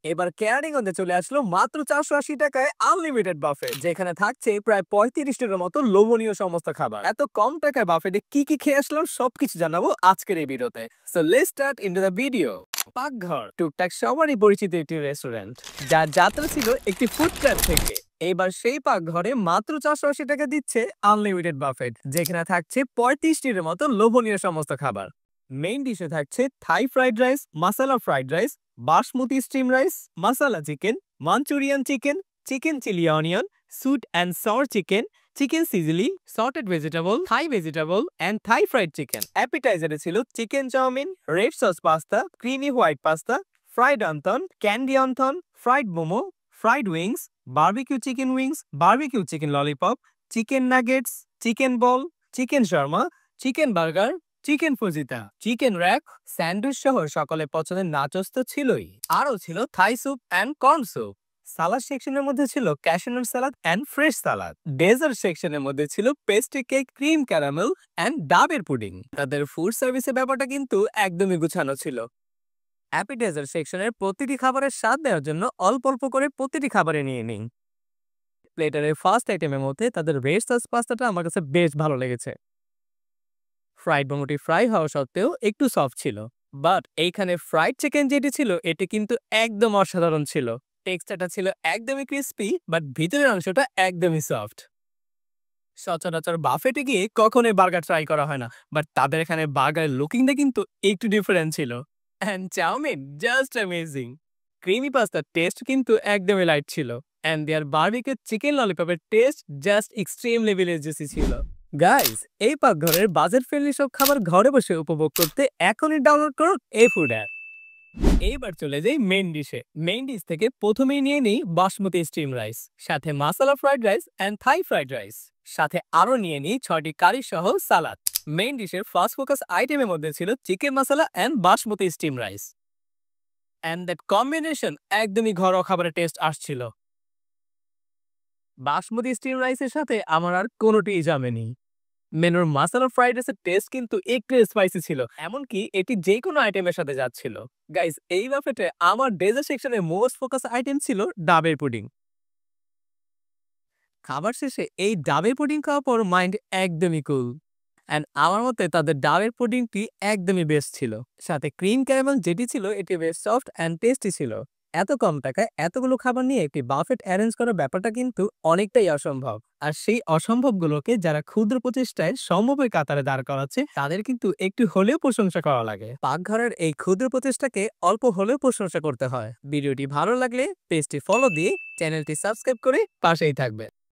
এবার কেরানীগঞ্জে চলে আসলো মাত্র 480 টাকায় আনলিমিটেড বাফেট, যেখানে থাকছে প্রায় 35টার মতো লোভনীয় সমস্ত খাবার। এত কম টাকায় বাফেটে কি কি খেয়ে আসলাম সবকিছু জানাবো আজকের এই ভিডিওতে। So let's start into the video. Pakghor টুকটাক সবারই পরিচিত একটি রেস্টুরেন্ট, যার যাত্রা ছিল একটি ফুড ট্র্যাক থেকে। এবার সেই পাকঘরে মাত্র 480 টাকা দিচ্ছে আনলিমিটেড বাফেট, যেখানে থাকছে 35টির মতো লোভনীয় সমস্ত খাবার। মেইন ডিশে থাকছে Thai fried rice, masala fried rice, basmati steam rice, masala chicken, Manchurian chicken, chicken chilli onion, sweet and sour chicken, chicken সিজিলি, assorted vegetable, Thai vegetable and Thai fried chicken. অ্যাপিটাইজারে ছিল chicken chow mein, red sauce pasta, creamy white pasta, fried wonton, candy wonton, fried momo, fried wings, barbecue chicken wings, barbecue chicken lollipop, chicken nuggets, chicken ball, chicken shawarma, chicken burger, chicken fajita, chicken rack, sandwich সহ সকলের পছন্দের nachos তো ছিলই। আরও ছিল Thai soup and corn soup. Salad সেকশনের মধ্যে ছিল cashew nut salad and fresh salad. Dessert সেকশনের মধ্যে ছিল pastry cake, cream caramel and ডাবের পুডিং। তাদের ফুড সার্ভিসের ব্যাপারটা কিন্তু একদমই গুছানো ছিল। অ্যাপিটাইজার সেকশনের প্রতিটি খাবারের স্বাদ দেওয়ার জন্য অল্প অল্প করে প্রতিটি খাবারে নিয়ে নিন। প্লেটারের ফার্স্ট আইটেমের মধ্যে তাদের রেড সস পাস্তাটা আমার কাছে বেশ ভালো লেগেছে। ফ্রাইড মোমোটি ফ্রাই হওয়া সত্ত্বেও একটু সফট ছিল, বাট এইখানে ফ্রাইড চিকেন যেটি ছিল এটি কিন্তু একদম অসাধারণ ছিল। টেক্সচারটা ছিল একদমই ক্রিস্পি, বাট ভিতরের অংশটা একদমই সফট। সচরাচর বাফেটে গিয়ে কখনোই বার্গার ট্রাই করা হয় না, বাট তাদের এখানে বার্গারের লুকিংটা কিন্তু একটু ডিফারেন্ট ছিল। And chow mein just amazing. Creamy পাস্তার টেস্ট কিন্তু একদমই লাইট ছিল, অ্যান্ড দেয়ার বারবিকিউ চিকেন ললিপপের টেস্ট জাস্ট এক্সট্রিম লেভেলের জুসি ছিল। গাইস, এই পাকঘরের বাজেট ফ্রেন্ডলি সব খাবার ঘরে বসে উপভোগ করতে এখনই ডাউনলোড করুন এই ফুড অ্যাপ। এইবার চলে যাই মেইন ডিশে। মেইন ডিশ থেকে প্রথমেই নিয়ে নিই বাসমতি স্টিম রাইস, সাথে মাসালা fried rice and Thai fried rice, সাথে আরও নিয়ে নিই 6টি কারি সহ সালাদ। মেইন ডিশের ফার্স্ট ফোকাস আইটেমের মধ্যে ছিল chicken masala and basmati steam rice, and that combination একদমই ঘরোয়া খাবারের টেস্ট আসছিল। বাসমতি স্টিম রাইসের সাথে আমার আর কোনোটিই জমেনি। মেনুর মাসালা ফ্রাইড রাইসের টেস্ট কিন্তু একটু স্পাইসি ছিল, এমনকি এটি যে কোনো আইটেমের সাথে যাচ্ছিল। গাইস, এই বাফেটে আমার ডেজার্ট সেকশনে মোস্ট ফোকাস আইটেম ছিল ডাবের পুডিং। খাবার শেষে এই ডাবের পুডিং খাওয়ার পর মাইন্ড একদমই কুল, অ্যান্ড আমার মতে তাদের ডাবের পুডিংটি একদমই বেস্ট ছিল। সাথে ক্রিম ক্যারামেল যেটি ছিল এটি বেশ সফট অ্যান্ড টেস্টি ছিল। এত কম টাকায় এতগুলো খাবার নিয়ে একটি বাফেট অ্যারেঞ্জ করার ব্যাপারটা কিন্তু অনেকটাই অসম্ভব। আর সেই অসম্ভবগুলোকে যারা ক্ষুদ্র প্রচেষ্টায় সম্ভবের কাতারে দাঁড় করাচ্ছে তাদের কিন্তু একটু হলেও প্রশংসা করা লাগে। পাকঘরের এই ক্ষুদ্র প্রচেষ্টাকে অল্প হলেও প্রশংসা করতে হয়। ভিডিওটি ভালো লাগলে পেজটি ফলো দিয়ে চ্যানেলটি সাবস্ক্রাইব করে পাশেই থাকবেন।